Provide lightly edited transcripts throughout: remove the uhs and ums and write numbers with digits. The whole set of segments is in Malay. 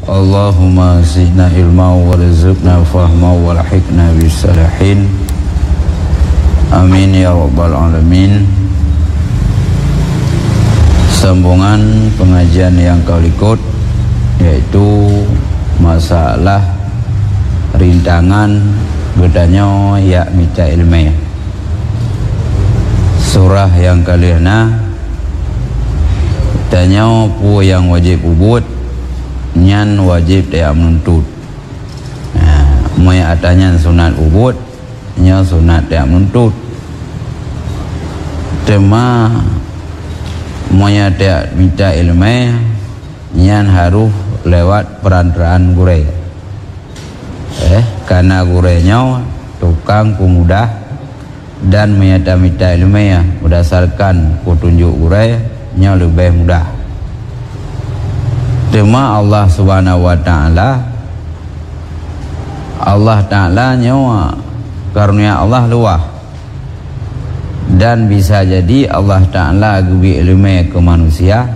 Allahumma zidna ilma warzuqna fahma walhiqna bisalihin. Amin ya rabbal alamin. Sambungan pengajian yang kau ikut, yaitu masalah rintangan bedanya ya mita ilmiah. Surah yang kaliana tanya pu yang wajib ubud nyan wajib dia menuntut. Mai atanya sunat ubud nya sunat dia menuntut. Tema moya dia minta ilmu nyan harus lewat perantaraan gure. Karena gurenya tukang pemudah dan menyata minta ilmu ya berdasarkan petunjuk gure nya lebih mudah. Tema Allah Subhanahu wa taala, Allah taala nyawa karunia Allah luah, dan bisa jadi Allah taala gubi ilmu ke manusia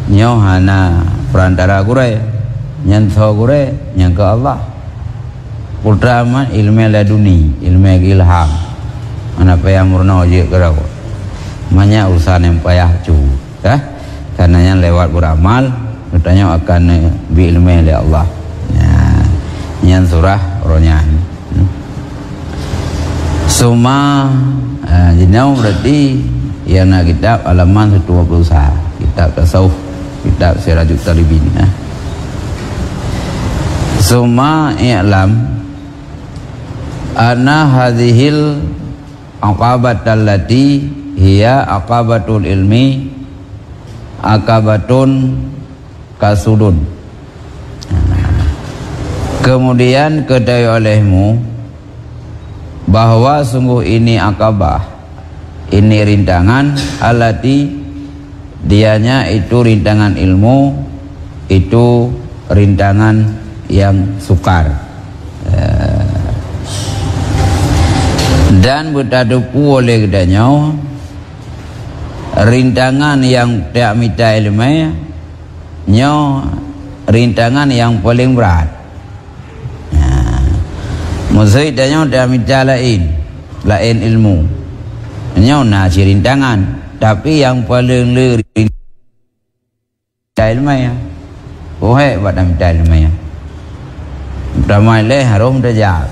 nyawa hana perantara gure nyanto gure yang ke Allah. Pertama ilmu laduni, ilmu ilham. Mana payah murna wajib kerau. Banyak urusan yang payah cu, karenanya lewat beramal katanya akan bi ilmu oleh Allah. Nyan surah ronyan. Suma jenau berarti yana kitab halaman 121, kitab tasawuf, kitab Sirajul Talibin. Suma i'lam anna hadhil aqabatal lati hiya aqabatul ilmi aqabatun kasudun. Kemudian ketahui olehmu bahwa sungguh ini akabah, ini rintangan alati dianya itu rintangan ilmu, itu rintangan yang sukar. Dan bertadupu oleh kedanya rintangan yang tak minta ilmu nyo rintangan yang paling berat. Maksud dia tak minta lain ilmu nyo nasi rintangan, tapi yang paling rintangan ilmu ya boleh buat minta ilmu ya. Pertama le harum tajak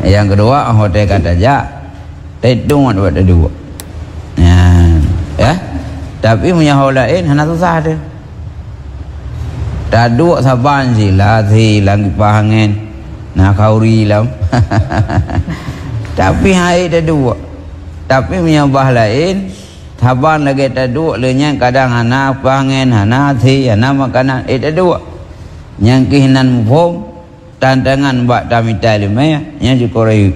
yang kedua hotel kata ja tedung buat dua tapi punya hal lain hana susah dia taduk saban sila hilang pahangen nak kauri lam tapi hai taduk tapi punya bah lain saban lagi taduk lenyang kadang hana pahangen hana thi hana makanan taduk yang kihinan mufum tantangan buat tamita ilmiah nya dikorai.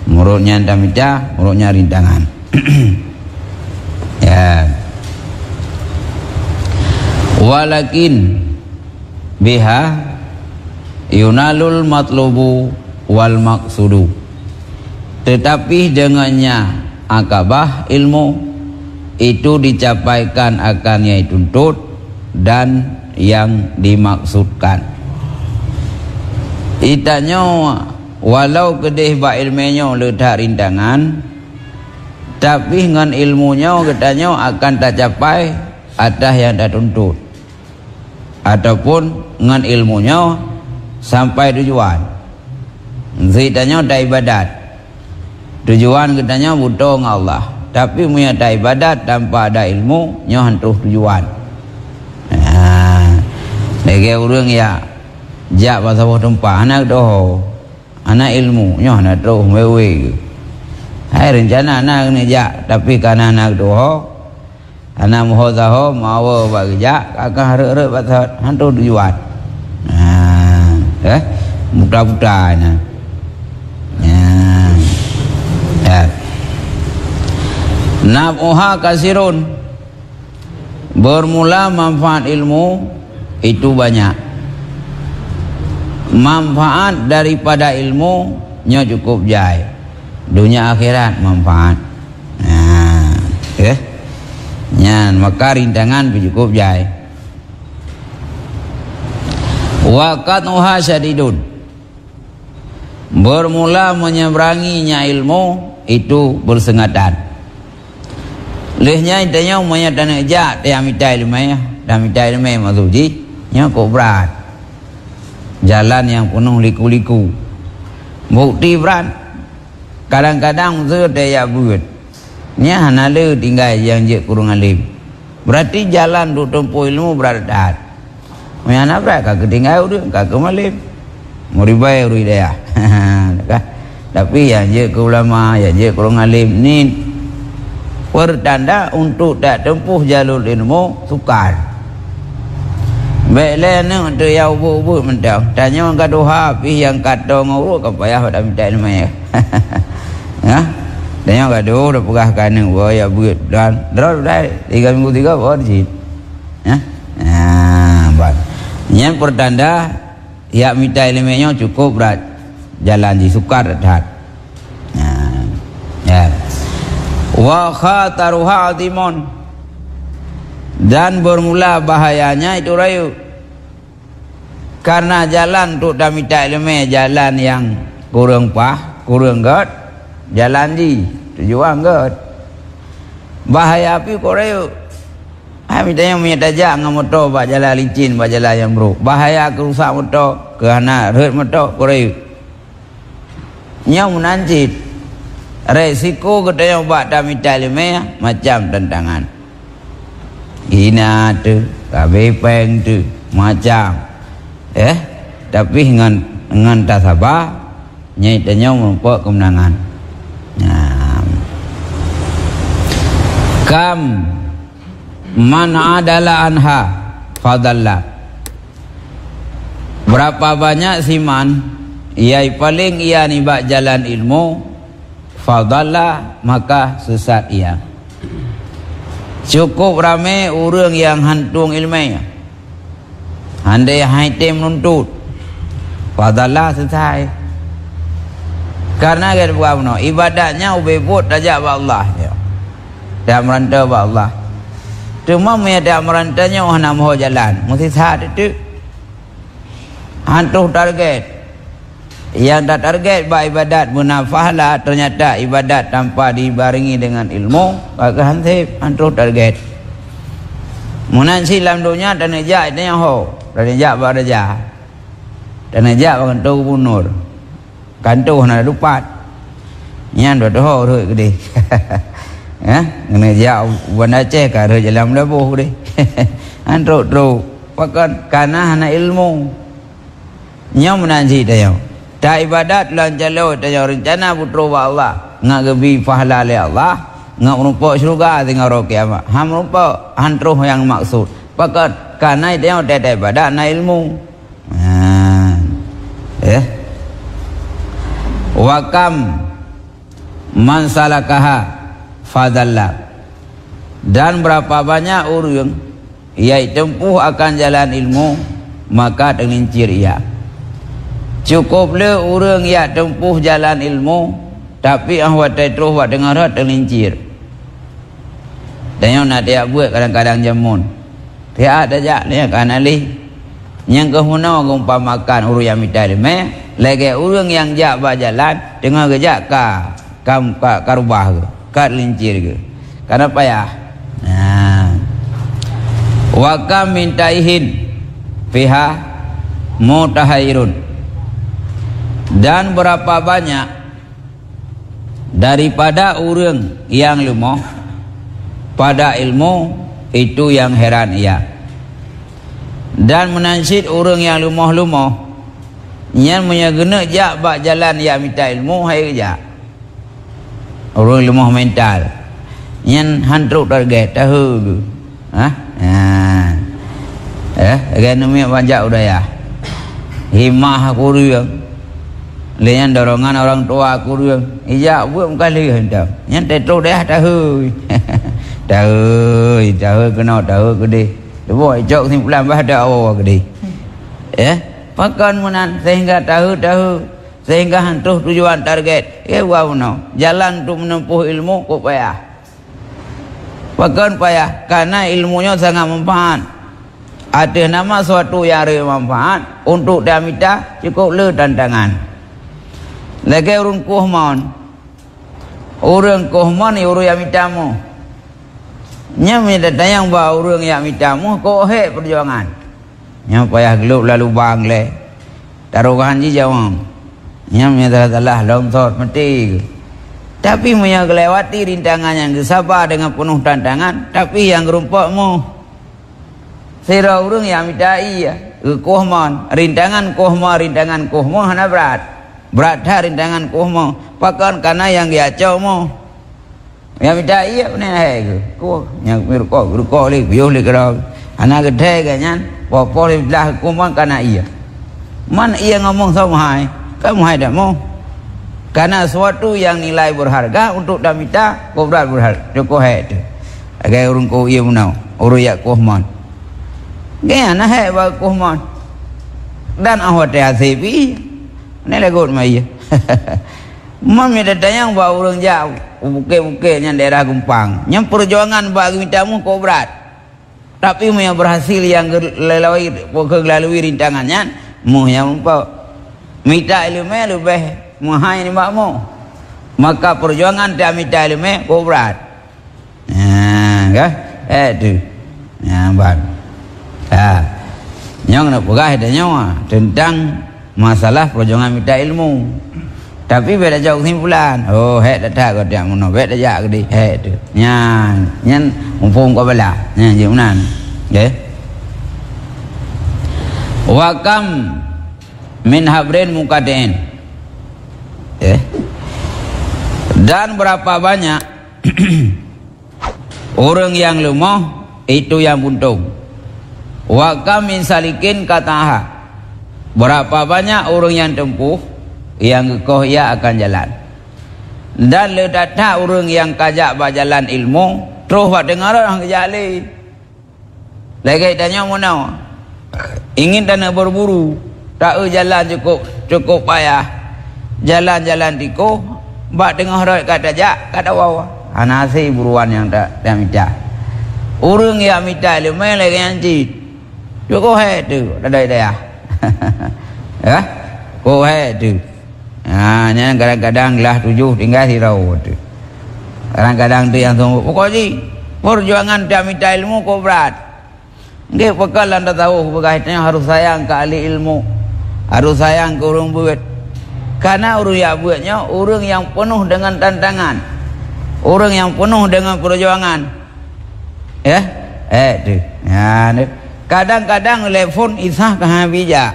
Murutnya tamita, murutnya rintangan. Ya. Walakin biha yunalul matlubu wal maqsudu. Tetapi dengannya akabah ilmu itu dicapaikan akan yang dituntut dan yang dimaksudkan. Itanya walau kedih ba ilmunya letak rintangan, tapi dengan ilmunya katanya akan tercapai atas yang dituntut, ataupun dengan ilmunya sampai tujuan. Zitanya dah ibadat, tujuan katanya butuh Allah, tapi punya dah ibadat tanpa ada ilmu nya hantu tujuan. Lagi orang ya jak pasal tempat anak doh, anak ilmu nyoh anak doh mewe. Hai rencana anak ni jak, tapi karena anak doh, anak muhozaho mau bagi jak, akan harap pasal hantu tujuan. Mudah-mudahan. Naf'uha kasirun, bermula manfaat ilmu itu banyak. Manfaat daripada ilmu nya cukup jai dunia akhirat manfaat. Nyan maka rintangan cukup jai. Wa qat'uha syadidun. Bermula menyeberanginya ilmu itu bersengatan. Lehnya intanya umumnya dan ejak dia minta ilmu ya, dan minta ilmu mazuji nya kok berat. Jalan yang penuh liku-liku. Bukti berat. Kadang-kadang zat dia buat. Nya hanale tinggal yang je kurang alim. Berarti jalan untuk tempuh ilmu berat. Mana berat kagak tinggal udah kagak malim. Muribai uri dia. Tapi yang je ke ulama, yang je kurang alim ni pertanda untuk tak tempuh jalur ilmu sukar. Baiklah ni untuk yang ubuk-ubuk mentau. Tanya orang kata habis yang kata nguruk ke payah pada minta ilmu ya. Ha? Tanya orang kata dah pegah kanan wah ya buat dan terus dah 3 minggu 3 baru di. Ha? Baik. Yang pertanda ya minta ilmunya cukup berat. Jalan di sukar dah. Ya. Wa khataruha azimun. Dan bermula bahayanya itu rayu. Karena jalan untuk damita ilmu jalan yang kurang kurang gad, jalan di tujuan gad. Bahaya api kok rayu. Mitanya menyedajak dengan motor bak jalan licin, bak jalan yang buruk. Bahaya kerusak motor, kerana hurt motor kok rayu. Nya menancit. Resiko katanya bak damita ilmu macam tantangan. Ina tu, kabepeng tu, macam, tapi dengan tak sabar, nyaitanya membuat kemenangan. Kam man adalah anha fadalla. Berapa banyak siman, ia paling ia nibak jalan ilmu, fadalla maka sesat ia. Cukup ramai orang yang hantung ilmu. Handai haitem menuntut. Fadalah selesai. Karena kita buat apa? Ibadatnya ubebut tajak kepada Allah. Dia merantau kepada Allah. Cuma dia merantaunya orang nak mahu jalan. Mesti saat itu. Hantu target. Yang tak target buat ibadat munafahlah, ternyata ibadat tanpa dibarengi dengan ilmu maka hantu target. Munansi dalam dunia dan nejak itu yang ho, dan nejak baraja, dan nejak kantu punur, kantu nak lupat, nyan dua ho tu gede, ya, nejak wana cek kara jalan lebuh gede, hantu tu, pakai karena hana ilmu, nyam munansi dia. Tak ibadat lan jalo tanya rencana putra wa Allah ngak gebi pahala le Allah ngak merupa syurga dengan roh kiamat ham merupa hantruh yang maksud pakat karena dia tak ibadat na ilmu wa kam man salakaha fadalla. Dan berapa banyak orang ia tempuh akan jalan ilmu maka terlincir ia. Cukuplah orang yang tempuh jalan ilmu tapi ahwat terus buat dengar terlincir. Dan yang nak dia buat kadang-kadang jamun. Dia ada jak ni kan alih. Yang kehuna umpamakan orang yang minta ilmu, lagi orang yang jak berjalan dengar kejak ka rubah ke, ka lincir ke. Kenapa ya? Wa kam mintaihin fiha mutahairun. Dan berapa banyak daripada orang yang lemah pada ilmu itu yang heran ia. Dan menansid orang yang lemah-lemah yang menyagena jak bak jalan yang minta ilmu hai jak. Orang lemah mental yang hantruk target tahu. Ekonomi banyak udaya. Himah kuriang. Lian dorongan orang tua aku dia. Ija buat kali hendak. Yang tetro dah tahu. Tahu kena tahu gede. Buat jok simpulan bah ada awak gede. Pakan menan sehingga tahu sehingga hantu tujuan target. Buat mana? Jalan untuk menempuh ilmu kok payah. Bahkan payah karena ilmunya sangat manfaat. Ada nama suatu yang bermanfaat untuk dia minta cukup le tantangan. Lagi urun kuhmon. Orang kuhmon ni orang yang minta mu. Nya minta tayang ba orang yang minta mu ko he perjuangan. Nya payah geluk lalu bang le. Taruhan ji jawang. Nya minta Allah longsor mati. Tapi punya kelewati rintangan yang sabar dengan penuh tantangan. Tapi yang gerumpakmu sira urung yang midai ya kohmon rintangan kohmo hana berat dah rintangan kohmo pakan karena yang diacau mo yang midai ya benar hai ko yang ruko li biuh li kerau hana gede ganyan popo li belah kohmon karena iya man iya ngomong sama hai kamu hai dak mo karena suatu yang nilai berharga untuk damita ko berat berharga cukup hai tu agai urung ko iya munau urung ya kohmon gaya na hai ba kohmon dan awat ya sepi ni lagut mai mam ni datang ba urang jauh bukit-bukit yang daerah Gumpang yang perjuangan bagi mintamu ko berat tapi mu yang berhasil yang lalui rintangannya mu yang minta ilmu lebih mahal ni makmu maka perjuangan dia minta ilmu ko berat tu bang nyong nak pegah dah nyawa tentang masalah perjuangan minta ilmu. Tapi beda jauh simpulan. Oh, dah tak kau dia mono beda jak ke di. Tu. Nyan mumpung kau bela. Je menan. Nggih. Wa kam min habrin muqaddain. Dan berapa banyak orang yang lemah itu yang buntung. Wa kam min salikin kataha. Berapa banyak orang yang tempuh yang gekoh ia akan jalan. Dan ledata orang yang kajak berjalan ilmu terus buat dengar orang kejali. Lagi tanya mana? Ingin tanah berburu, tak jalan cukup payah. Jalan-jalan tiko, buat dengar orang kata jak, kata wawa. Anasi buruan yang tak minta. Orang yang minta ilmu lagi yang cik. Cukup hai tu, ada ya. Ya, ko hai tu. Yang kadang-kadang lah 7 tinggal sirau tu. Kadang-kadang tu yang tunggu. Pokoknya perjuangan dia minta ilmu ko berat. Dia bekal anda tahu berkaitannya harus sayang ke ahli ilmu, harus sayang ke orang buat. Karena orang yang buatnya orang yang penuh dengan tantangan, orang yang penuh dengan perjuangan. Ya, tu. Tu. Kadang-kadang telefon isah ke habija.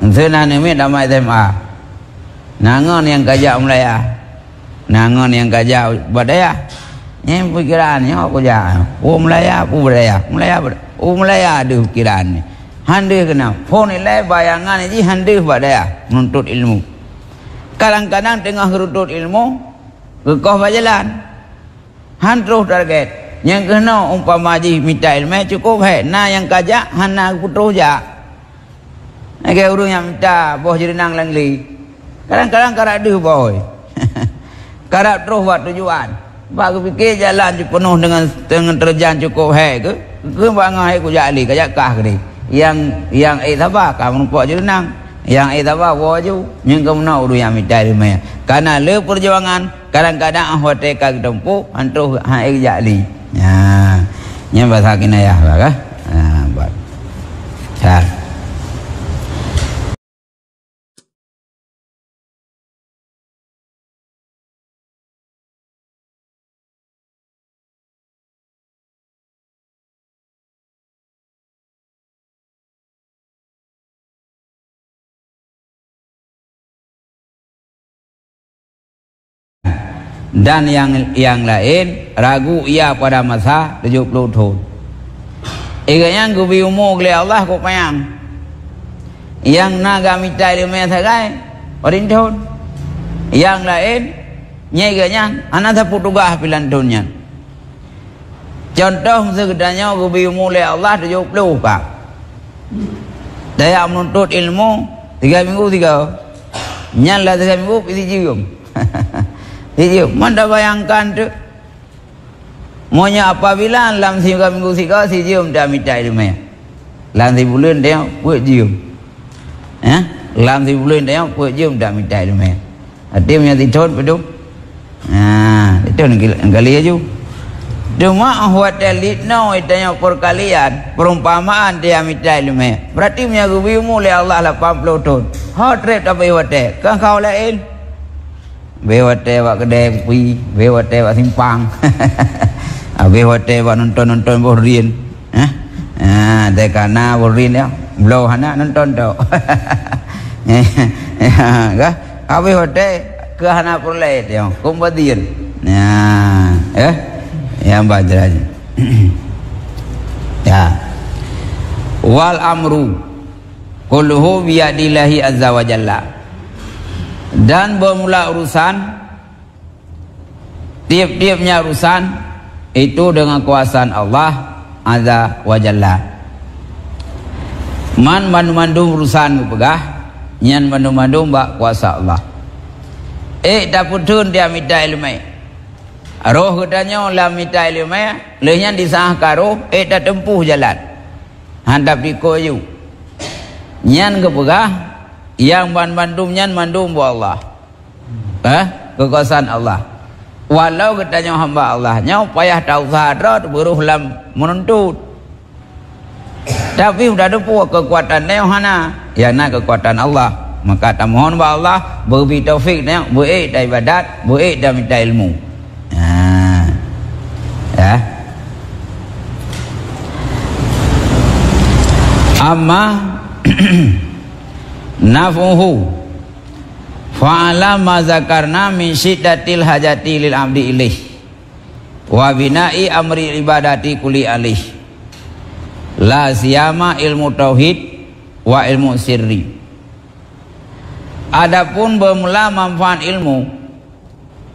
Sena ni damai SMA. Nangon yang kajak Melaya. Nangon yang kajak Badaya. Yang pikirannya aku jah. Melaya, Badaya. Melaya ada pikiran ni. Hande kena. Phone ni bayangan ni hande Badaya menuntut ilmu. Kadang-kadang tengah menuntut ilmu, gekoh berjalan. Han terus target. Yang kena umpama ji minta ilmu cukup hai. Nah yang kajak hana putus jak. Nak orang yang minta boh jerenang langli. Kadang-kadang karak deh boy. Karak terus buat tujuan. Bagi fikir jalan penuh dengan terjang cukup hai ke. Ke bangai ku jali kajak kah ke yang sabar kamu nampak jerenang. Yang sabar waju. Yang kemana orang yang minta ilmu. Karena le perjuangan kadang-kadang hotel kag tempuh antuh hai jali. Nya bahasa kinayah lah buat. Dan yang lain ragu ia pada masa 70 tahun. Iganya gubi umur oleh Allah ko payang. Yang naga minta ilmu sagai perintahun. Yang lain nyeganya anak tak putugah pilan dunia. Contoh sekedanya gubi umur oleh Allah 70 pak. Daya menuntut ilmu 3 minggu 3. Nyala 3 minggu isi jium. Mana bayangkan tu Monya apabila lam si minggu sika si jium dah minta ilmu. Lam si bulan dia buat jium. Lam si bulan dia buat jium dah minta ilmu. Hati punya tidur betul. Itu kali aja. Cuma hotel litno itanya perkalian perumpamaan dia minta ilmu. Berarti punya gubimu oleh Allah 80 tahun. Hot rate apa hotel? Kan kau lain. Hotel wak kedai pi, hotel wak simpang. Habis hotel buat nonton borin. Dekana borin ya. Blow hana nonton tau. Kah? Habis hotel ke hana perlait ya. Kumpadian. Yang baca aja. Ya. Wal amru kulluhu biyadillahi azza wa jalla. Dan bermula urusan, tiap-tiapnya urusan itu dengan kuasaan Allah azza wa jalla. Man mandu urusan pegah, nyan mandu bak kuasa Allah. Daputun dia minta ilmu. Roh katanya lah minta ilmu, lehnya disah karo, dah tempuh jalan. Handap di koyu. Nyan ke pegah, yang mandum nyan mandum bu Allah. Kekuasaan Allah. Walau katanya hamba Allah, nyau payah tahu sadar beruh lam menuntut. Tapi sudah ada pun kekuatan dia hana, ya nak kekuatan Allah. Maka tak mohon ba Allah beri taufik dia buat dah ibadat, buat dah minta ilmu. Ya. Amma nafuhu fa'ala ma zakarna min syiddatil hajati lil abdi ilaih wa bina'i amri ibadati kuli alaih la siyama ilmu tauhid wa ilmu sirri. Adapun bermula manfaat ilmu,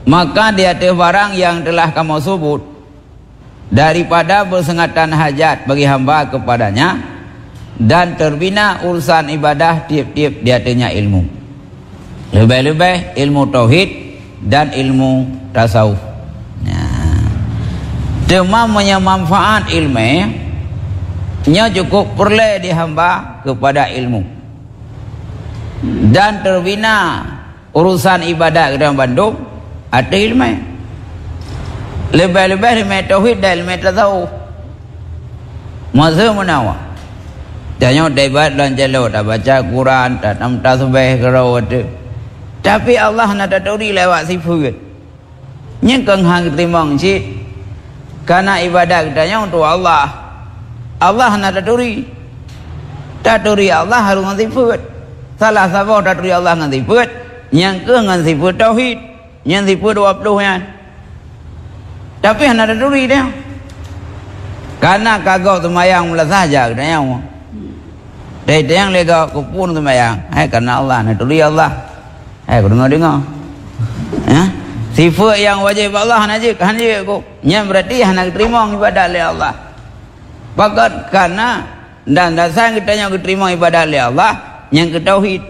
maka di atas barang yang telah kamu sebut daripada bersengatan hajat bagi hamba kepadanya dan terbina urusan ibadah tiap-tiap di atasnya ilmu. Lebih-lebih ilmu tauhid dan ilmu tasawuf. Cuma punya manfaat ilmu nya cukup perlu di hamba kepada ilmu. Dan terbina urusan ibadah ke dalam Bandung ada ilmu. Lebih-lebih ilmu tauhid dan ilmu tasawuf. Masa menawa. Jangan debat dan jelo tak baca Quran, tak nam tasbih kerawat. Tapi Allah nak taturi lewat sifat. Nyekeng hang timang cik. Karena ibadah kita untuk Allah. Allah nak taturi. Taturi Allah harus dengan sifat. Salah sabau taturi Allah dengan sifat. Yang ke dengan sifat tauhid. Yang sifat 20 yang. Tapi nak taturi dia. Karena kagau semayang mula saja kita yang. Dari yang lega kupun semayang. Karena Allah nak taturi Allah. Dengar-dengar. Sifat yang wajib Allah najib aku. Yang berarti nak terima ibadah oleh Allah. Pakat karena dan dasar kita yang terima ibadah oleh Allah yang ke tauhid.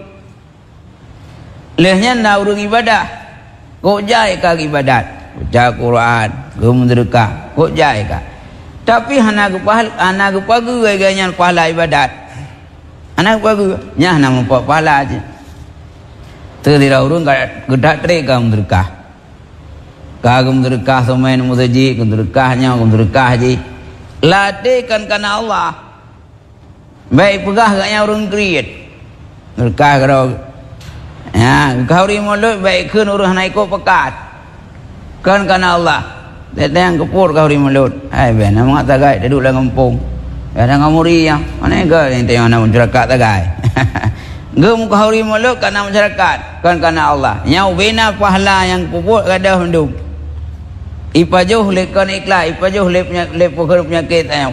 Lehnya nak urung ibadah. Kok jai ka ibadat. Baca Quran, ke sedekah, kok jai ka. Tapi anak pagi gaya pahala ibadat. Anak pagi nya nak membuat pahala aja. Tidak urung gedak treka sedekah. Kagum sedekah semain musajid, sedekahnya sedekah je. Latihkan karena Allah. Baik pegah gaknya urung create. Sedekah kalau kau rimulut baik kun urang naik ko pekat. Kan karena Allah. Tete yang kepur kau rimulut. Ben nama tagai duduk dalam kampung. Ada ngamuri yang mana ke yang tengok nama masyarakat tagai. Gem kau rimulut karena masyarakat. Kan karena Allah. Yang bina pahala yang pupuk kada hidup. Ipajuh lekan ikhlas, ipajuh lep penyakit ayam.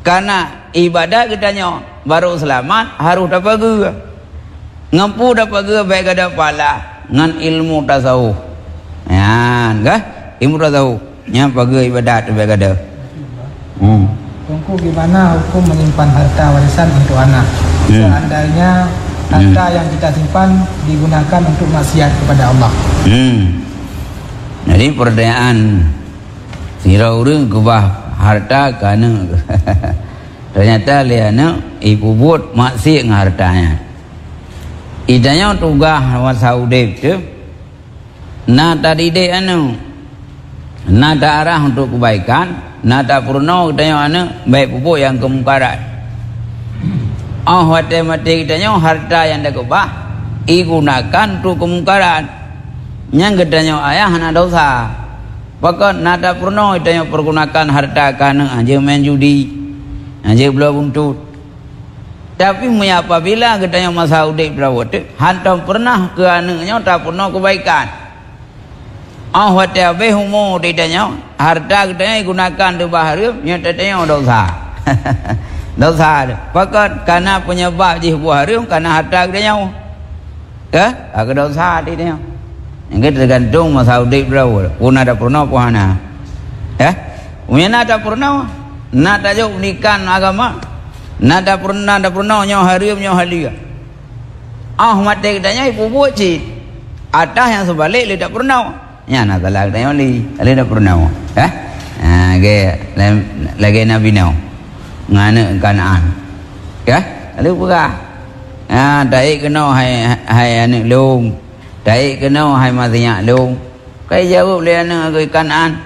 Karena ibadah kitanya baru selamat harus dapat gua. Ngampu dapat gua baik ada pahala ngan ilmu tasawuf. Kah? Ilmu tasawuf. Nya pagi ibadah tu baik ada. Tunggu gimana hukum menyimpan harta warisan untuk anak? Seandainya harta yang kita simpan digunakan untuk maksiat kepada Allah. Jadi pertanyaan Sira urang kubah harta kana. Ternyata liana ibu buat maksiat dengan hartanya. Idanya tugas masa udip tu. Nada didik anu. Nada arah untuk kebaikan. Nada purna idanya anu baik pupuk yang kemungkaran. Wate mati idanya harta yang dah kubah digunakan untuk kemungkaran. Yang gedanya ayah nak dosa. Bahkan nada purna idanya pergunakan harta kana aja main judi. Aja belum buntut. Tapi apabila katanya masa udik berawat, hantam pernah ke anaknya tak pernah kebaikan. Wate abe humo ditanya harta katanya digunakan di bahari, yang katanya dosa. Dosa. Pakat karena penyebab di bahari karena harta katanya. Agak dosa ditanya. Yang tergantung masa udik berawat. Pun ada pernah puhana. Punya ada pernah. Nada jauh nikan agama, nada pernah nyaw harim nyaw halia. Mati katanya ibu bucit. Ada yang sebalik tidak pernah. Ya nak salah katanya tidak pernah. Lagi Nabi Nuh ngana Kanaan. Lalu buka. Dai kena hai anak long. Dai kena hai matinya long. Kai jawab le anak ke Kanaan.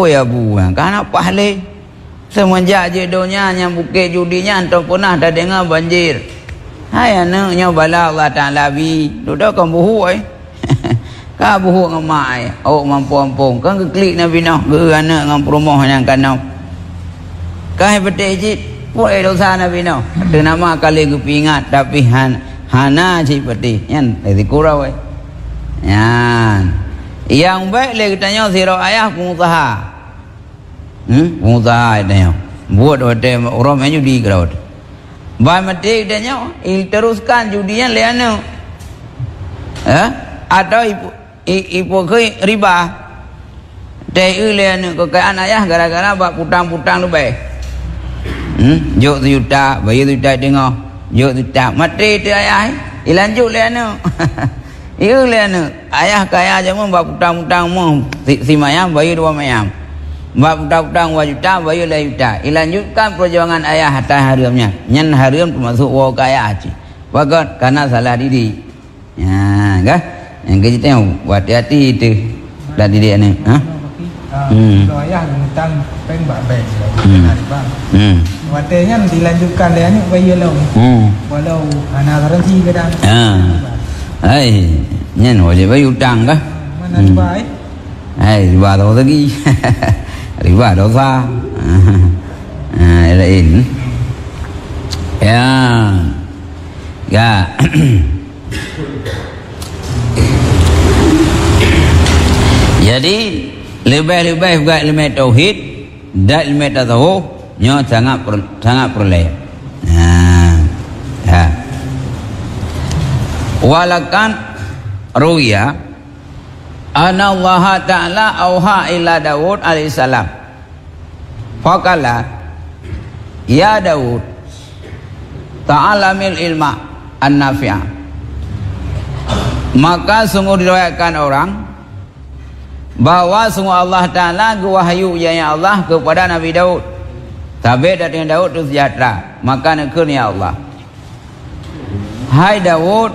Ya bu, kan apa hal? Semenjak jodohnya yang bukit judinya entah pernah dah dengar banjir. Hai anaknya bala Allah Ta'ala bi. Duduk kan buhu Ka buhu ngamai. Awak mampu-mampu. Kan keklik Nabi Nuh. Ke anak dengan perumah yang kanau. Kahai betul cik. Boleh dosa Nabi Nuh. Ada nama kali kepingat. Tapi hana cik peti. Yan. Dari kurau Yan. Yang baik lagi tanya sirah ayah pengusaha. Pengusaha tanya. Buat hotel orang main judi ke laut. Baik mati tanya. Teruskan judinya liana. Atau ibu ke riba. Teh liana kekayaan ayah gara-gara buat putang-putang tu baik. Jok juta, bayar juta tengok. Jok juta. Mati tu ayah. Ilanjut liana. Ia liana. Ayah kaya aja buat putang-putang mu. Si mayam bayar 2 mayam. Buat putang-putang 2 juta, bayar 2 juta. Ilanjutkan perjuangan ayah atas harimnya. Yang harim termasuk wau kaya haji. Bagat karena salah didik. Ya, kah? Yang kita tahu, hati-hati itu. Dan didik ni. Kalau ayah hutang peng babek. Watenya dilanjutkan dia ni bayar lalu. Walau anak garansi kadang. Hai, nyen wajib bayar hutang kah? Mana riba riba tahu lagi. Riba dosa. Lain. Ya. Jadi lebih-lebih juga ilmu tauhid dan ilmu tasawuf nya sangat perlu. Walakan ruya anna Allah Ta'ala auha ila Daud alaihissalam. Faqala ya Daud ta'alamil ilma an-nafi'ah. Maka sungguh diriwayatkan orang bahwa sungguh Allah Ta'ala wahyu ya Allah kepada Nabi Daud. Tabir dari Daud itu sejahtera. Maka nekur ya Allah. Hai Daud,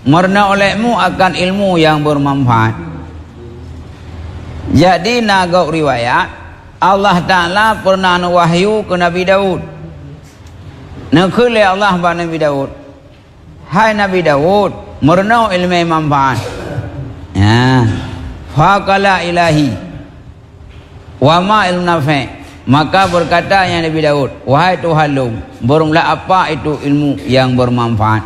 merna olehmu akan ilmu yang bermanfaat. Jadi nagak riwayat Allah Ta'ala pernah wahyu ke Nabi Daud. Nekur ya Allah kepada Nabi Daud. Hai Nabi Daud, merna ilmu manfaat. Faqala ilahi wa ma ilmu nafi'. Maka berkata yang Nabi Daud, wahai Tuhanku, berumlah apa itu ilmu yang bermanfaat.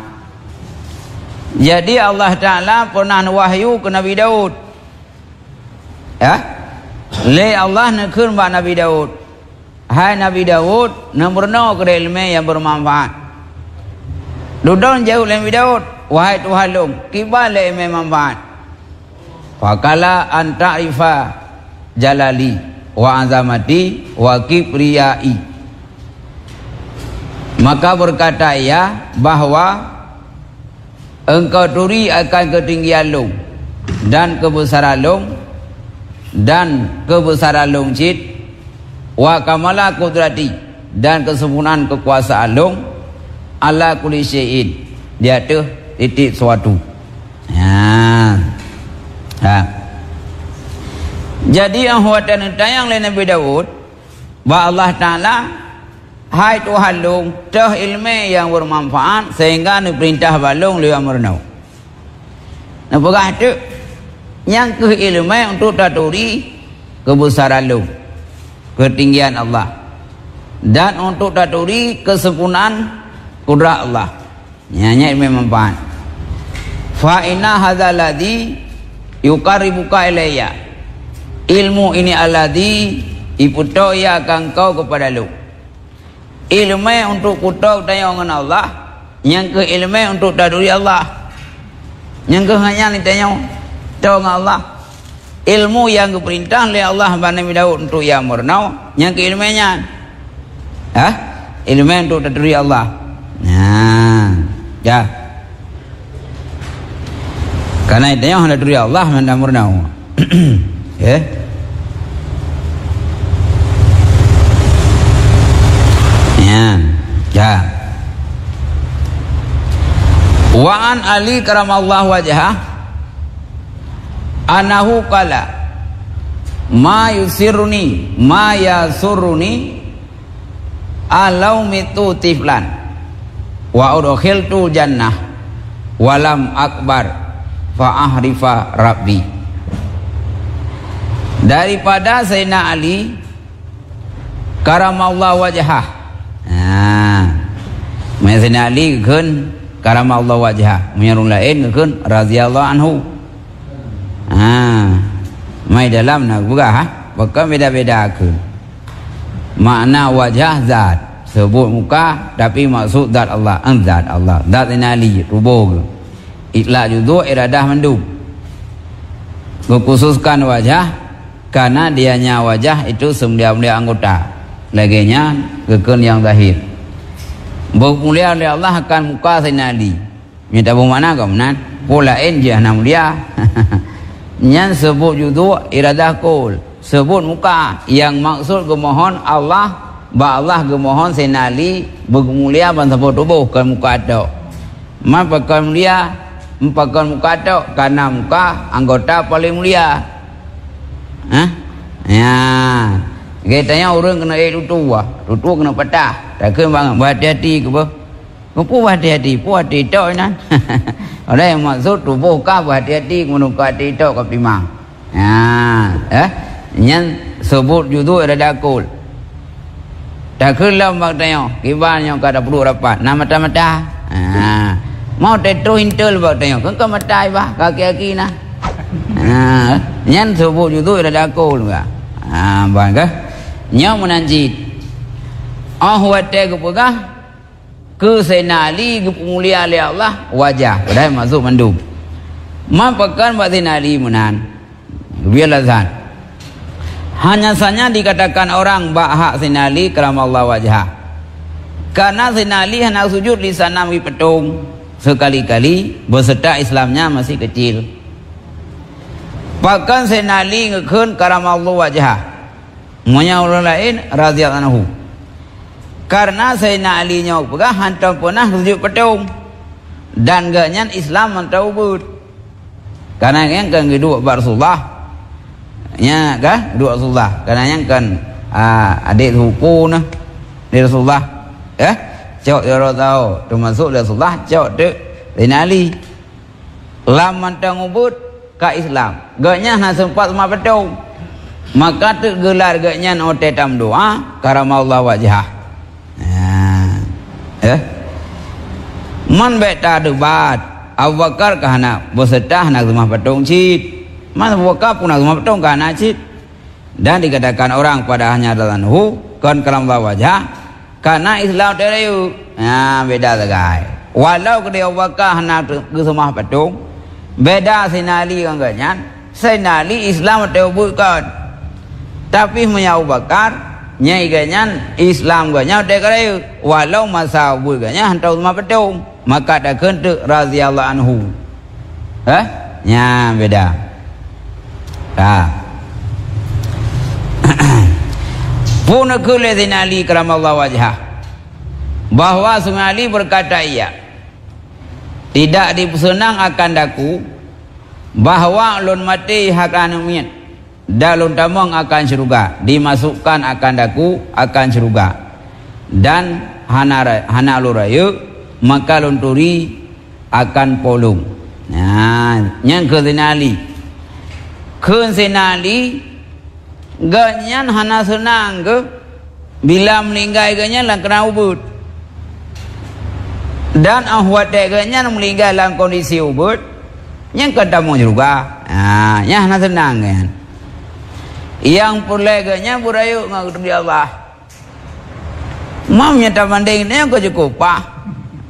Jadi Allah Ta'ala pernah wahyu ke Nabi Daud. Le Allah nekur kepada Nabi Daud. Hai Nabi Daud, nomorno ke ilmu yang bermanfaat. Duduk jauh Nabi Daud, wahai Tuhanku, kibal ilmu manfaat. Faqala anta'rifa jalali wa azamati wa kibriyai. Maka berkata ia bahwa engkau turi akan ketinggian lu dan kebesaran lu dan kebesaran long cid, wa kamala qudrati dan kesempurnaan kekuasaan long, ala kulli syai'in di atas titik suatu. Jadi yang huatan tayang lain Nabi Daud bahwa Allah Ta'ala hai Tuhan long teh ilmu yang bermanfaat sehingga diperintah balong liwa mernau. Nah pegah tu yang ke ilmu untuk taturi kebesaran long, ketinggian Allah, dan untuk taturi kesempurnaan kudrat Allah. Nyanya ilmu manfaat. Fa inna hadzal ladzi yuqarribuka ilayya. Ilmu ini alladzi iputo ya akan kau kepada lu. Ilmu untuk kutau tayangan Allah, yang ke ilmu untuk taturi Allah, yang ke hanya ni tayang tahu Allah. Ilmu yang diperintah oleh Allah Nabi Daud untuk yang murnau, yang ke ilmunya ilmu untuk taturi Allah. Ya. Karena itu yang taturi Allah Nabi murnau. Ya. Wa an Ali karamallahu wajhah anahu qala ma yusiruni ma yasuruni alau mitu tiflan wa udkhiltu jannah walam akbar fa ahrifa rabbi. Daripada Sayyidina Ali karamallahu wajhah. Sayyidina Ali keun karamallahu wajhah, menyarung lain keun radhiyallahu anhu. Mai dalam nak buka maka beda-beda keun. Makna wajah zat, sebut muka tapi maksud zat Allah, zat Allah. Zat Sayyidina Ali rubuh. Itlaq judu iradah mandub. Khususkan wajah karena dianya wajah itu semulia-mulia anggota, laginya kekun yang zahir. Bermulia oleh Allah akan muka Sayyidina Ali. Minta bermakna kau menan polain je nak mulia. Yang sebut judu iradah kul, sebut muka yang maksud gemohon Allah, ba Allah gemohon Sayyidina Ali bermulia ban sebut tubuh kan muka tok. Man pakai mulia, pakai muka tok karena muka anggota paling mulia. Ya. Katanya orang kena tutu kena patah. Tak kena banget berhati-hati ke apa? Kau berhati-hati, hati tok nan. Ada yang maksud tubuh kau berhati-hati menukar hati tok kau timang. Yang sebut judu ada dakul. Tak kena bertanya, kibarnya kata perlu rapat. Nama mata-mata. Mau tetu hintel bertanya, kau mata ibah kaki-kaki nah. Yang sebut judu ada dakul juga. Bangga. Nya menanjid ahwate kepegah ke Sayyidina Ali mulia oleh Allah wajah dah masuk mandum mapakan Sayyidina Ali menan biarlah zat hanya saja dikatakan orang hak Sayyidina Ali karamallahu wajhah karena Sayyidina Ali hendak sujud di sana di petung sekali-kali beserta Islamnya masih kecil. Bahkan Sayyidina Ali ngekun karamallahu wajhah monya orang lain radhiyallahu anhu. Karena Sayyidina Ali nya pegah hantam pernah sujud petung dan ganyan Islam mantau but. Karena yang kan kedua Rasulullah. Nya kah? Dua Rasulullah. Karena yang kan adik hukum nah di Rasulullah. Cok ya tahu termasuk Rasulullah cok tu Sayyidina Ali. Lam mantang ubud ka Islam. Ganyan na sempat sama petung. Maka tergelar gaknya ote tam doa karamallahu wajhah. Man beta debat Abu Bakar kahana beserta nak rumah petung cid. Man Abu Bakar pun nak rumah petung kahana cid. Dan dikatakan orang pada hanya dalam kan karamallahu wajhah karena Islam terayu. Beda segai. Walau kedai Abu Bakar hana ke rumah petung, beda Sayyidina Ali kan gaknya. Sayyidina Ali Islam terubutkan. Tapi menyau bakar nyai ganyan Islam ganyan dekare walau masa bul ganyan hantau rumah petung maka tak kentu radhiyallahu anhu. Nya beda. Punakul Sayyidina Ali karamallahu wajhah, bahwa Sayyidina Ali berkata iya, tidak disenang akan daku bahwa lun mati akan mian dan lun tamong akan syurga, dimasukkan akan daku akan syurga, dan hana lurayu maka lun turi akan polong. Nah, yang ke Sayyidina Ali, ke Sayyidina Ali ganyan hana senang ke bila meninggal ganyan lang kena ubud, dan ahwat ganyan meninggal dalam kondisi ubud yang ketemu juga. Nah, yang hana senang kan, yang pulai ganyan burayu ngakutri Allah mamnya tak banding ni aku cukup pak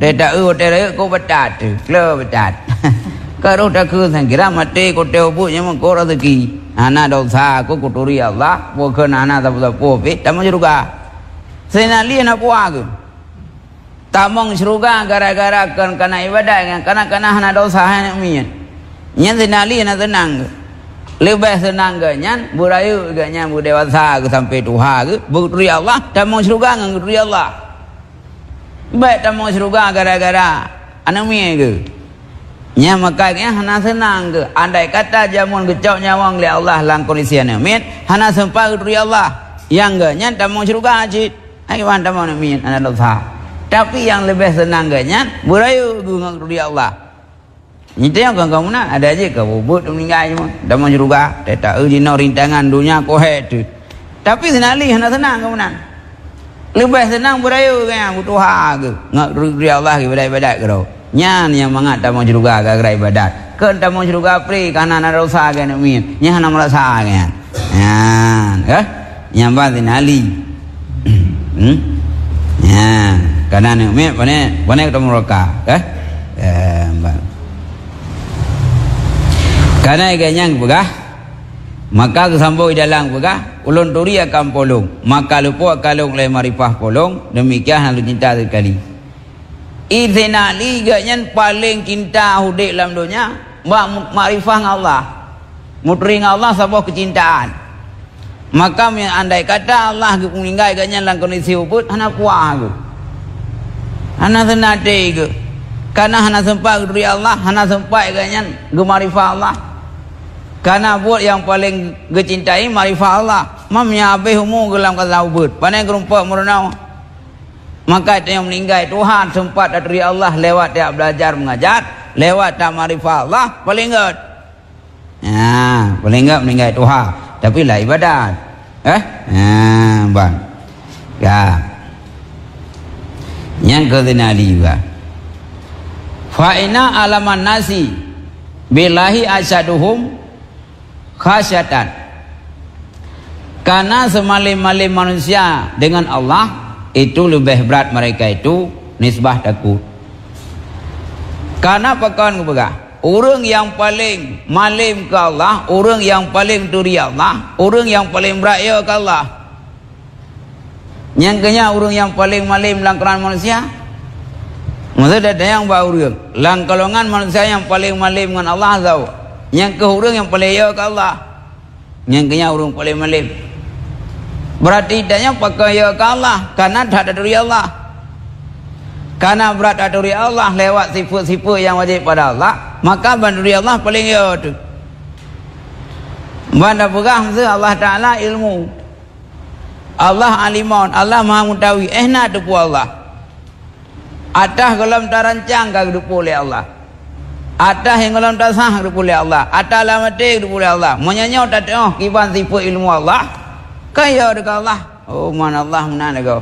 tidak tidak aku betat kelo betat kalau tak ku sangkira mati ku teobu yang mengkor rezeki anak dosa aku kuturi Allah bukan anak tapu pe tamu juga senali anak puagu tamong syurga gara-gara kena ibadah karena anak dosa anak mian nyan senali anak tenang lebih senang ganyan burayu ganyan bu dewasa ke sampai tuha ke kuturi Allah tamu syurga nguturi Allah baik tamu syurga gara-gara anak mian ke nya makanya hana senang ke andai kata jamun gecok nyawang li Allah lang kondisi amin hana sempat kuturi Allah yang ganyan tamu syurga ajit aiwan tamu amin anak dosa, tapi yang lebih senang ganyan burayu nguturi Allah. Itu yang kamu nak ada aja kau buat meninggal cuma dah mau juga tak ujino rintangan dunia kohe tu, tapi senali hana senang kamu nak lebih senang berayu kan butuh hak ngak ri Allah ke ibadat kau nyan yang mangat tak mau juga gara ibadat kan tak mau juga pri karena ada dosa kan amin nyan hana merasa kan ya yang batin ali ya karena ni amin pane ketemu roka karena iganyang begah maka kesambung dalam begah ulun turi akan polong maka lupa kalung le marifah polong demikian halu cinta sekali. Sayyidina Ali ganyan paling cinta hudik dalam dunia marifah Allah mutring Allah sabah kecintaan maka andai kata Allah meninggal ganyan dalam kondisi ubud hana puah ke hana senate ke karena hana sempat dari Allah hana sempat ganyan gemarifah Allah. Karena buat yang paling kecintai marifah Allah mamnya habis umur dalam kata ubud pandai gerumpak merenau maka itu yang meninggal Tuhan sempat dari Allah lewat dia belajar mengajar lewat tak marifah Allah paling enggak paling enggak meninggal Tuhan tapi lah ibadat bang ya yang Sayyidina Ali juga fa'ina alaman nasi billahi asyaduhum khasyatan, karena semalim-malim manusia dengan Allah itu lebih berat mereka itu nisbah takut. Karena pakan kebegah orang yang paling malim ke Allah, orang yang paling turi Allah, orang yang paling beraya ke Allah, yang kenya orang yang paling malim langkaran manusia maksudnya ada yang baru langkalongan manusia yang paling malim dengan Allah tahu yang ke orang yang paling ya ke Allah yang kenya orang paling malim berarti idanya pakai ya ke Allah karena tak ada dari Allah karena berat dari Allah lewat sifat-sifat yang wajib pada Allah maka dari Allah paling ya tu banda pegah Allah Ta'ala ilmu Allah alimun Allah maha mutawi nak tu Allah atas dalam tarancang kau hidup oleh Allah atas yang dalam tasah hidup oleh Allah atas lamati hidup oleh Allah menyanyau tak kiban sifat ilmu Allah kaya dekat Allah oh mana Allah mana kau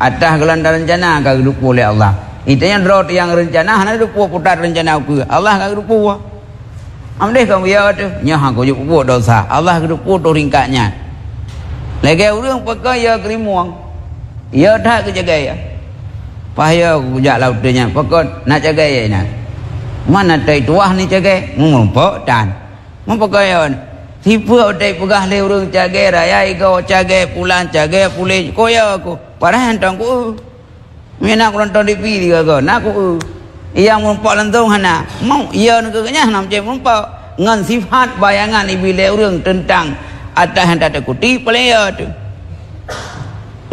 atas dalam tarancana kau hidup oleh Allah itu yang drot yang rencana hana hidup putar rencana aku Allah kau hidup puas amdeh kau ya tu nyah kau hidup puas dosa Allah hidup puas tu ringkatnya lagi orang pakai ya kerimuang ya tak kejaga ya pahaya kujak lautnya pokok nak jaga ya nak mana tai tuah ni jaga ngumpuk dan mempakayan tipu tai pegah le urang jaga raya iko jaga pulang jaga pulih koya aku parahan tangku mina nonton TV dia ko nak aku yang ngumpuk lentung hana mau iya neganya nam je ngumpuk ngan sifat bayangan ibile urang tentang atas hendak takuti pelaya tu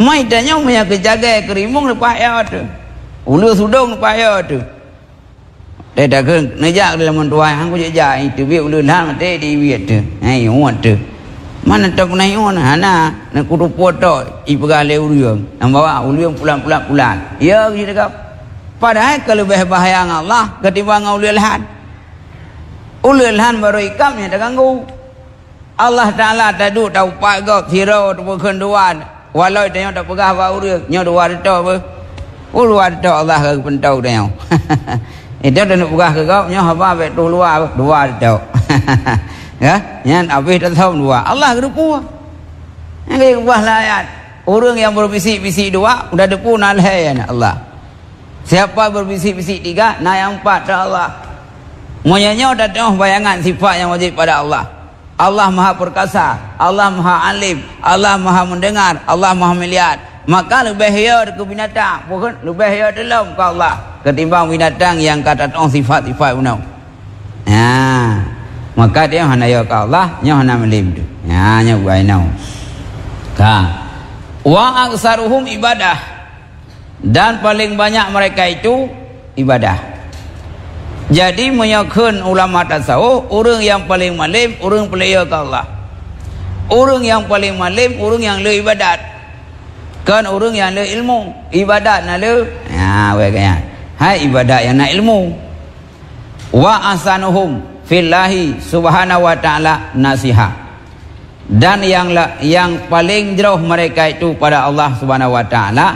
mai tanya punya kejaga kerimung lepas ya tu ulu sudong lepas ya tu dia dah ke nejak dalam tuai hang ku jejak itu bi ulu lan mate di bi tu ai uat tu mana tak pernah on hana nak kudu foto i pegale ulu yang bawa ulu pulang ya gitu kau padahal kalau bahaya Allah ketimbang ulu lan baru ikamnya tak ganggu Allah Ta'ala tadu tau pak gok siro tu bukan duan walau dia tak pegah bau dia nyo dua dak apa dua dak Allah ke pentau dia itu dah nak pegah ke kau nyo apa be tu luar dua dak ya nyan habis dah tahu dua Allah ke depu yang buah ayat orang yang berbisik-bisik dua udah depu nalai Allah siapa berbisik-bisik tiga nah yang empat Allah monyanya dah tahu bayangan sifat yang wajib pada Allah Allah Maha Perkasa, Allah Maha Alim, Allah Maha Mendengar, Allah Maha Melihat. Maka lebih hiar ke binatang, bukan lebih hiar dalam ke Allah ketimbang binatang yang kata tong sifat-sifat unau. Ya, maka dia hanya ya ke Allah, nya hanya melim tu. Ya, nya buai nau. Ka. Wa aksaruhum ibadah. Dan paling banyak mereka itu ibadah. Jadi menyakun ulama tasawuf orang yang paling malim orang pelaya ke Allah. Orang yang paling malim orang yang le ibadat. Kan orang yang le ilmu, ibadat nak le. Ha we kan. Hai ibadat yang nak ilmu. Wa asanuhum fillahi subhanahu wa ta'ala nasiha. Dan yang paling jauh mereka itu pada Allah Subhanahu wa ta'ala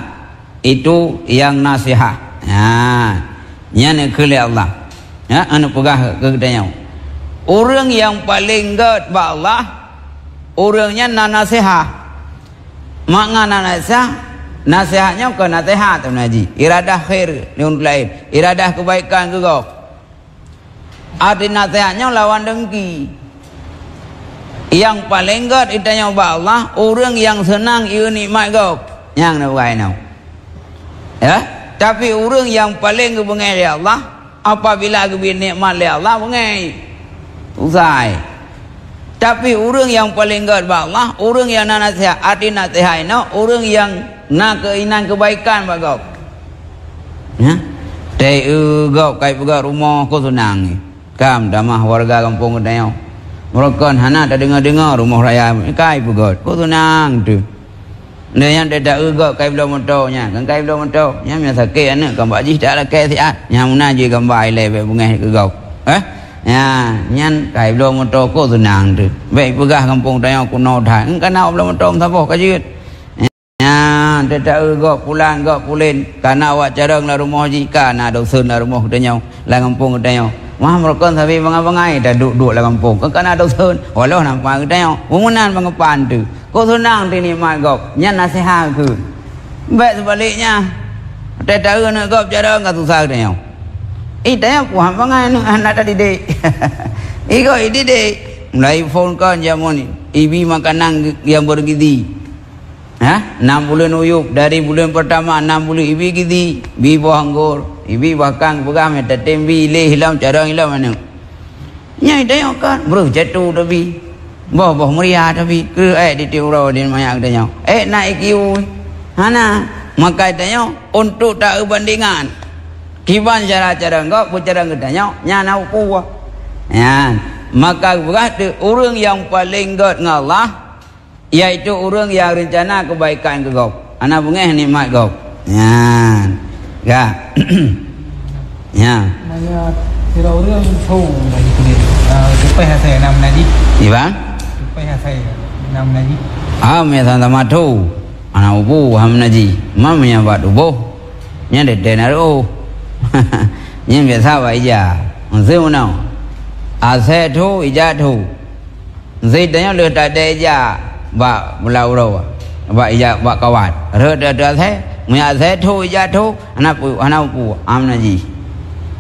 itu yang nasihat. Ha. Nya nak kele Allah. Ya, anu pegah ke kedanya. Orang yang paling gat ba Allah, orangnya nasihat. Makna nasihatnya bukan nasihat tu Naji. Iradah khair ni untuk lain. Iradah kebaikan ke kau. Arti nasihatnya lawan dengki. Yang paling gat itanya ba Allah, orang yang senang ia nikmat kau. Yang nak buat nau. Ya, tapi orang yang paling kebengai Allah apabila kebin nikmat oleh Allah bengai usai. Tapi orang yang paling gat ba Allah, orang yang nak nasihat, arti nasihat ini orang yang nak keinginan kebaikan ba kau. Ya. Tei gau kai pega rumah ko senang ni. Kam damah warga kampung kedai. Mereka hana tak dengar rumah raya kai pega ko senang tu. Dia yang tidak ugak kai belum motornya, kan kai belum motor, yang biasa sakit anak gambar ji tak ada kai siat, yang mana je gambar ile be bungai ke gau. Ya, nyan kai belum motor ko senang tu. Baik pegah kampung tayang kuno dah, kan nak belum motor saboh kajut. Ya, tidak ugak pulang gak pulin, karena awak jarang lah rumah ji, karena dosun lah rumah tayang, lah kampung tayang. Wah mereka tapi bangai-bangai dah duduk lah kampung, kan dosun, walau nampak tayang, bangunan bangepan tu. Kau senang di nikmat kau, nya nasihat ke. Baik sebaliknya, tak tahu nak kau cara kau susah dia. Tanya puan bangai anak tadi dek. Kau dek, mulai phone kau jamu ni, ibi makanan yang bergizi. 6 bulan uyup dari bulan pertama 6 bulan ibi gizi, bi buah anggur, ibi bahkan pegang meta tembi le hilang cara hilang mana. Nya tanya kan, bro jatuh tapi. Boh meriah tapi ke di tiurau di banyak katanya. Naik kiu. Hana maka katanya untuk tak berbandingan. Kiban cara-cara engkau pucara katanya nyana upu. Ya, maka berarti orang yang paling gat dengan Allah yaitu orang yang rencana kebaikan ke kau. Ana bengeh nikmat kau. Ya. Ya. Ya. Maya kira orang tahu lagi kulit. Supaya saya nam Naji. Iban? Supaya saya nam Naji. Me sama tu. Ana ubu ham Naji. Mamnya buat ubu. Nya de naru. Nya biasa ba ija. Nzi mana? Ase tu ija tu. Nzi tanya le tak de ija ba bulau ro. Ba ija ba kawan. Re de ase. Maya ase tu ija tu. Ana ubu am Naji.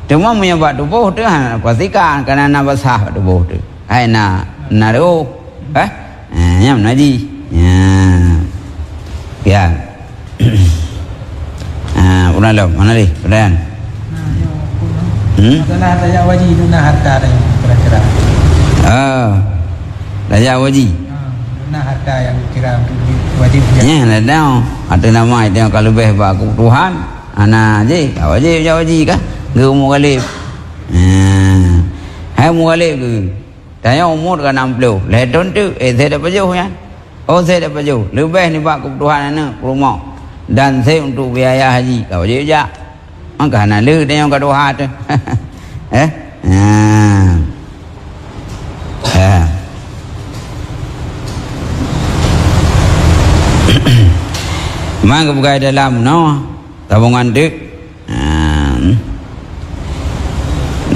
Cuma punya buat tubuh tu pastikan kerana nak basah tubuh tu. Hai naru, yang Naji, ya, ulang lom mana ni, ulang. Masalah daya wajib itu nak harta dah kira-kira. Daya wajib. Nak harta yang kira wajib. Ya, dah. Ada nama itu yang kalau lebih baku Tuhan. Anak je, wajib kah? Ge umur galib. Hai umur galib ke. Tanya umur kan 60. Leton tu, saya dapat jauh ya. Oh saya dapat jauh. Lebih ni baku Tuhan anak rumah. Dan saya untuk biaya haji. Kau wajib je. Maka anak lu tanya kat Tuhan tu. Mang kebukai dalam no tabungan dek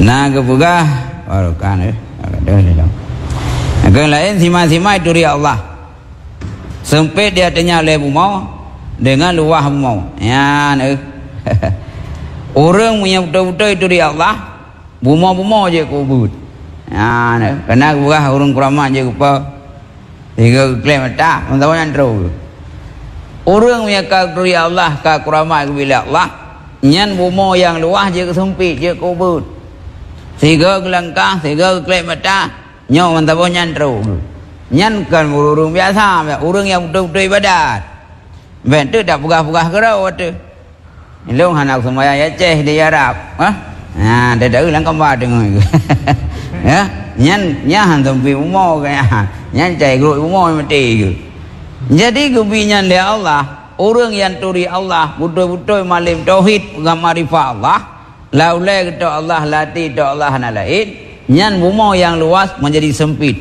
na kebuka baru kan ada dalam agak lain sima itu dia Allah sempit dia tanya oleh bumau dengan luah bumau ya orang punya betul-betul itu dia Allah bumau je kubut ya kena kebuka orang keramat je kupa tiga klaim tak tahu yang terus orang yang kaguri Allah kaguramat bila Allah nyan bumo yang luah je kesempit je kubut tiga gelangkah tiga klep mata nyo mantap nyan terus nyan kan orang biasa orang yang betul-betul ibadat bentuk tak pegah-pegah kerau tu ilung anak semua ya ceh di Arab nah dah ulang kembar dengar ya nyan sampai bumo kayak nyan cai grup bumo mati ke. Jadi kebinya oleh Allah orang yang turi Allah betul-betul malim tauhid pegang marifat Allah laulai kita Allah lati kita Allah na lain nyan bumi yang luas menjadi sempit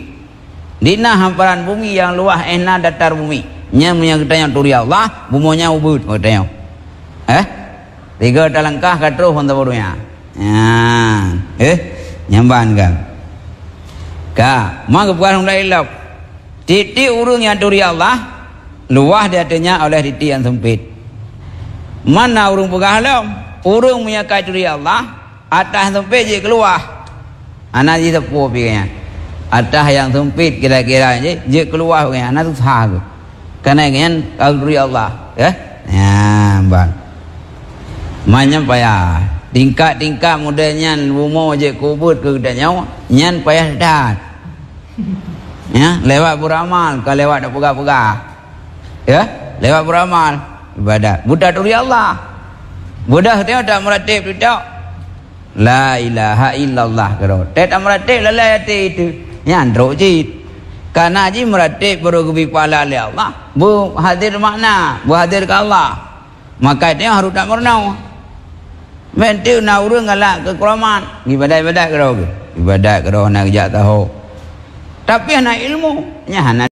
dina hamparan bumi yang luas ena datar bumi nyan punya kita yang turi Allah bumonya ubud katanya tiga talangkah katruh untuk bodohnya nyamban kan maka bukan mulai lap titik urung yang turi Allah luah dia tanya oleh titik yang sempit mana urung pegah alam urung punya turi Allah atas sempit je keluar anak je tepu pikirnya atas yang sempit kira-kira je keluar pikirnya anak tu sah ke kerana ingin turi Allah ya bang macam payah tingkat-tingkat modelnya bumo je kubut ke nyawa nyan payah dah ya lewat beramal kalau lewat dak pegah-pegah ya lewat beramal ibadat budak turi Allah budak dia tak meratib tidak la ilaha illallah karo tak meratib lalai hati itu yang rojit karena ji meratib baru kebi pala oleh Allah bu hadir makna bu hadir ke Allah maka dia harus tak mernau mentiu na urang galak ke keramat ibadat karo ibadat karo nak jak tahu tapi anak ilmu nya